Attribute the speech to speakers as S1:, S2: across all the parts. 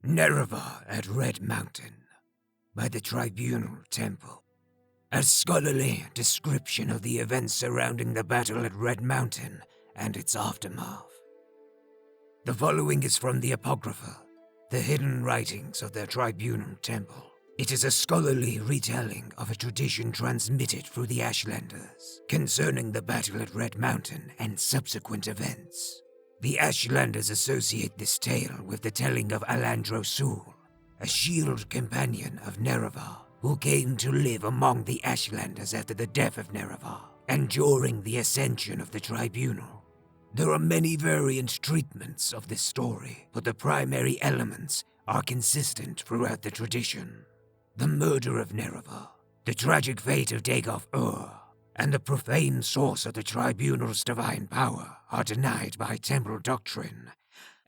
S1: Nerevar at Red Mountain, by the Tribunal Temple. A scholarly description of the events surrounding the battle at Red Mountain and its aftermath. The following is from the Apocrypha, the hidden writings of the Tribunal Temple. It is a scholarly retelling of a tradition transmitted through the Ashlanders concerning the battle at Red Mountain and subsequent events. The Ashlanders associate this tale with the telling of Soule, a shield companion of Nerevar, who came to live among the Ashlanders after the death of Nerevar and during the ascension of the Tribunal. There are many variant treatments of this story, but the primary elements are consistent throughout the tradition. The murder of Nerevar, the tragic fate of dagothur, and the profane source of the Tribunal's divine power are denied by temple doctrine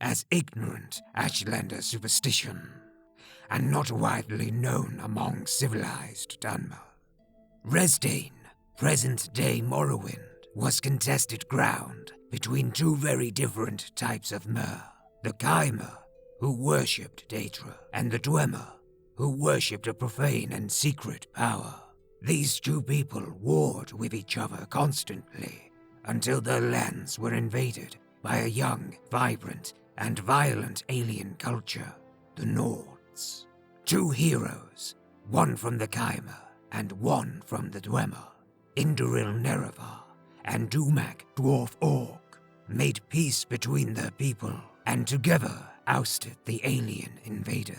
S1: as ignorant Ashlander superstition, and not widely known among civilized dwemer. Resdayn, present-day Morrowind, was contested ground between two very different types of mer, the Kaimer, who worshipped Daedra, and the dwemer, who worshipped a profane and secret power. These two people warred with each other constantly until their lands were invaded by a young, vibrant, and violent alien culture, the Nords. Two heroes, one from the Kaimer and one from the dwemer, Indoril Nerevar and Dumak Dwarf Orc, made peace between their people and together ousted the alien invaders.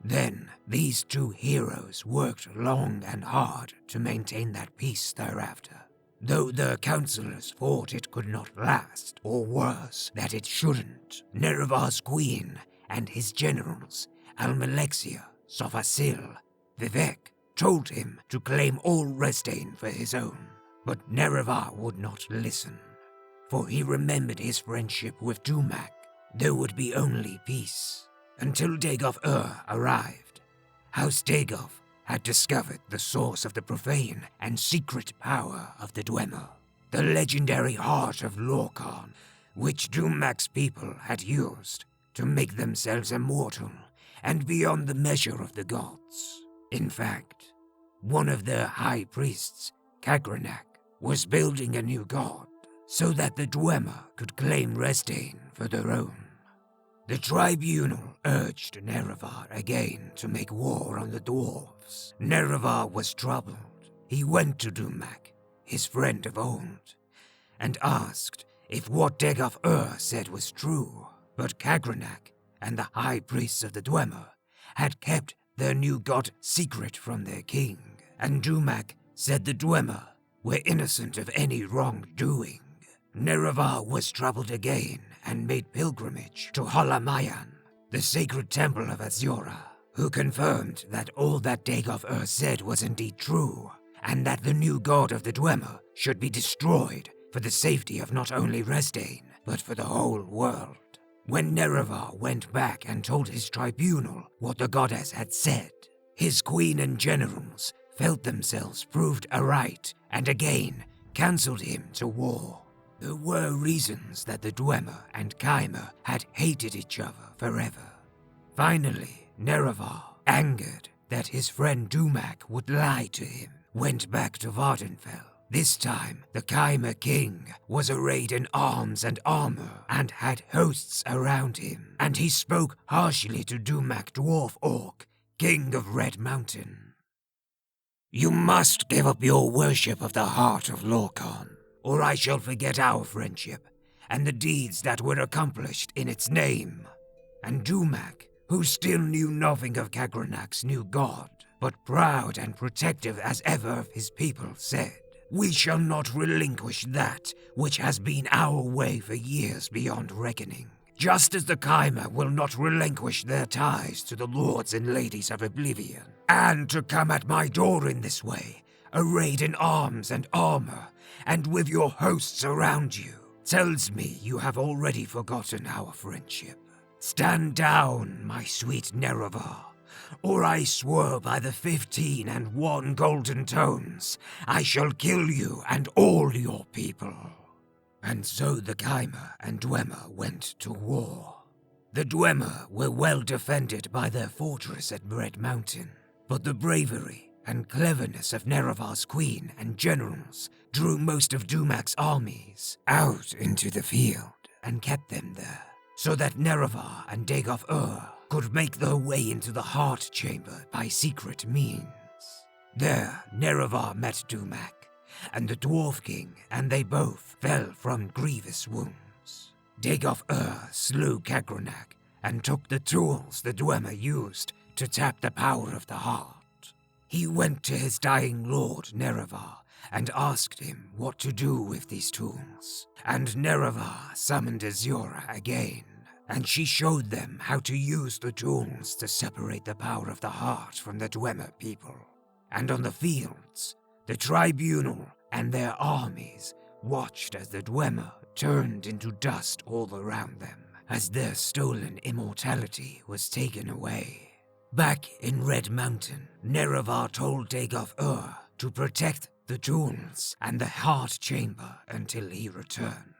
S1: Then, these two heroes worked long and hard to maintain that peace thereafter, though their counselors thought it could not last, or worse, that it shouldn't. Nerevar's queen and his generals, almalexia, sothasil, vivec, told him to claim all Resdayn for his own, but Nerevar would not listen, for he remembered his friendship with Dumak. There would be only peace. Until dagothur arrived. House Dagoth had discovered the source of the profane and secret power of the dwemer, the legendary heart of Lorkhan, which Dumak's people had used to make themselves immortal and beyond the measure of the gods. In fact, one of their high priests, Kagranak, was building a new god so that the dwemer could claim Resdayn for their own. The Tribunal urged Nerevar again to make war on the dwarves. Nerevar was troubled. He went to Dumak, his friend of old, and asked if what dagothur said was true. But Kagranak and the high priests of the dwemer had kept their new god secret from their king, and Dumak said the dwemer were innocent of any wrongdoing. Nerevar was troubled again and made pilgrimage to Holamayan, the sacred temple of Azura, who confirmed that all that dagothur said was indeed true, and that the new god of the dwemer should be destroyed for the safety of not only Resdayn, but for the whole world. When Nerevar went back and told his tribunal what the goddess had said, his queen and generals felt themselves proved aright and again cancelled him to war. There were reasons that the dwemer and Kaimer had hated each other forever. Finally, Nerevar, angered that his friend Dumak would lie to him, went back to Vardenfell. This time, the Kaimer king was arrayed in arms and armor and had hosts around him, and he spoke harshly to Dumak Dwarf Orc, king of Red Mountain. "You must give up your worship of the heart of Lorkhan, or I shall forget our friendship and the deeds that were accomplished in its name." And Dumak, who still knew nothing of Kagranak's new god, but proud and protective as ever of his people, said, "We shall not relinquish that which has been our way for years beyond reckoning, just as the Kaimer will not relinquish their ties to the lords and ladies of Oblivion. And to come at my door in this way, arrayed in arms and armor, and with your hosts around you, tells me you have already forgotten our friendship. Stand down, my sweet Nerevar, or I swear by the 15 and 1 golden tones, I shall kill you and all your people." And so the Kaimer and dwemer went to war. The dwemer were well defended by their fortress at Red Mountain, but the bravery and cleverness of Nerevar's queen and generals drew most of Dumac's armies out into the field and kept them there, so that Nerevar and dagothur could make their way into the heart chamber by secret means. There, Nerevar met Dumac and the Dwarf King, and they both fell from grievous wounds. Dagothur slew Kagranak and took the tools the dwemer used to tap the power of the heart. He went to his dying lord Nerevar and asked him what to do with these tools, and Nerevar summoned Azura again, and she showed them how to use the tools to separate the power of the heart from the dwemer people. And on the fields, the tribunal and their armies watched as the dwemer turned into dust all around them, as their stolen immortality was taken away. Back in Red Mountain, Nerevar told dagothur to protect the tools and the heart chamber until he returned.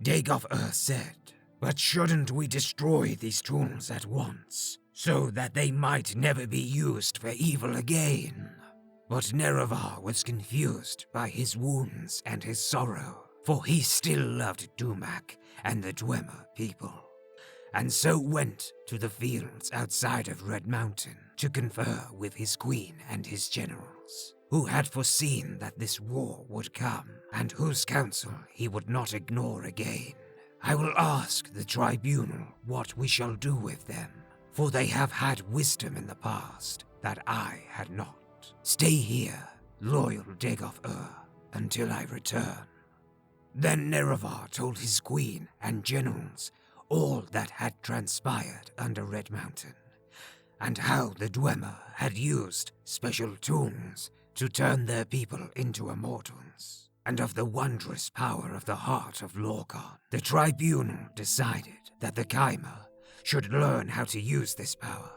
S1: Dagothur said, "But shouldn't we destroy these tools at once, so that they might never be used for evil again?" But Nerevar was confused by his wounds and his sorrow, for he still loved Dumac and the dwemer people, and so went to the fields outside of Red Mountain to confer with his queen and his generals, who had foreseen that this war would come, and whose counsel he would not ignore again. "I will ask the tribunal what we shall do with them, for they have had wisdom in the past that I had not. Stay here, loyal dagothur, until I return." Then Nerevar told his queen and generals all that had transpired under Red Mountain, and how the dwemer had used special tools to turn their people into immortals, and of the wondrous power of the heart of Lorkhan. The tribunal decided that the Chimer should learn how to use this power,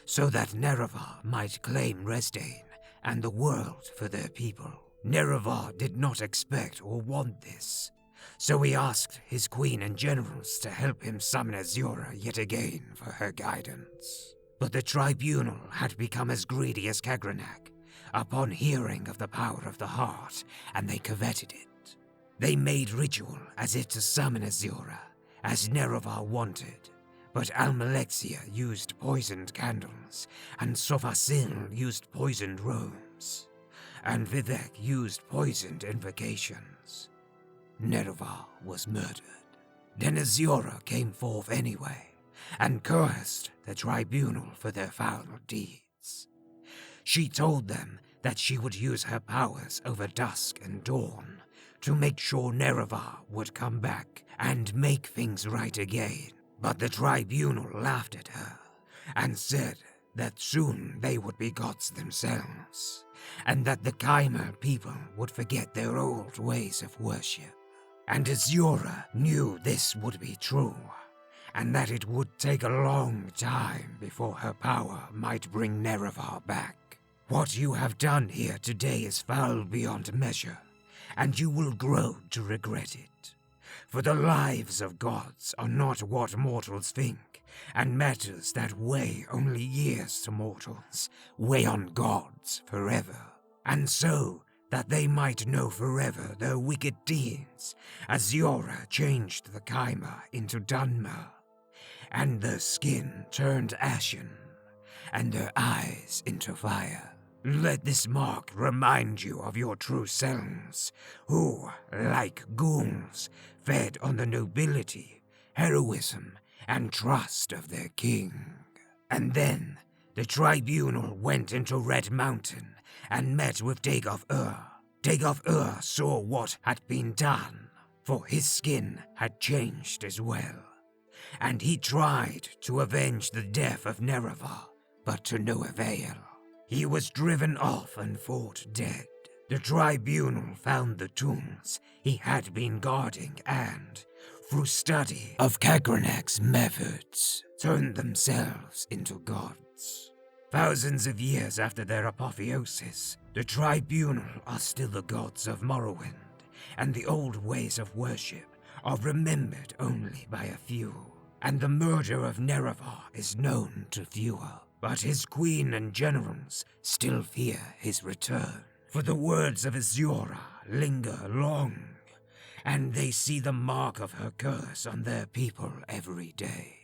S1: so that Nerevar might claim Resdain and the world for their people. Nerevar did not expect or want this, so he asked his queen and generals to help him summon Azura yet again for her guidance. But the tribunal had become as greedy as Kagranak upon hearing of the power of the heart, and they coveted it. They made ritual as if to summon Azura, as Nerevar wanted, but almalexia used poisoned candles, and sothasil used poisoned robes, and vivec used poisoned invocations. Nerevar was murdered. Then Azura came forth anyway, and cursed the tribunal for their foul deeds. She told them that she would use her powers over dusk and dawn to make sure Nerevar would come back and make things right again. But the tribunal laughed at her and said that soon they would be gods themselves, and that the Chimer people would forget their old ways of worship. And Azura knew this would be true, and that it would take a long time before her power might bring Nerevar back. "What you have done here today is foul beyond measure, and you will grow to regret it. For the lives of gods are not what mortals think, and matters that weigh only years to mortals weigh on gods forever. And so, that they might know forever their wicked deeds, Azura changed the Chimer into dwemer, and their skin turned ashen, and their eyes into fire. Let this mark remind you of your true selves, who, like ghouls, fed on the nobility, heroism, and trust of their king." And then the tribunal went into Red Mountain and met with dagothur. Dagothur saw what had been done, for his skin had changed as well, and he tried to avenge the death of Nerevar, but to no avail. He was driven off and fought dead. The tribunal found the tools he had been guarding and, through study of Kagranak's methods, turned themselves into gods. Thousands of years after their apotheosis, the tribunal are still the gods of Morrowind, and the old ways of worship are remembered only by a few. and the murder of Nerevar is known to fewer. But his queen and generals still fear his return, for the words of Azura linger long, and they see the mark of her curse on their people every day.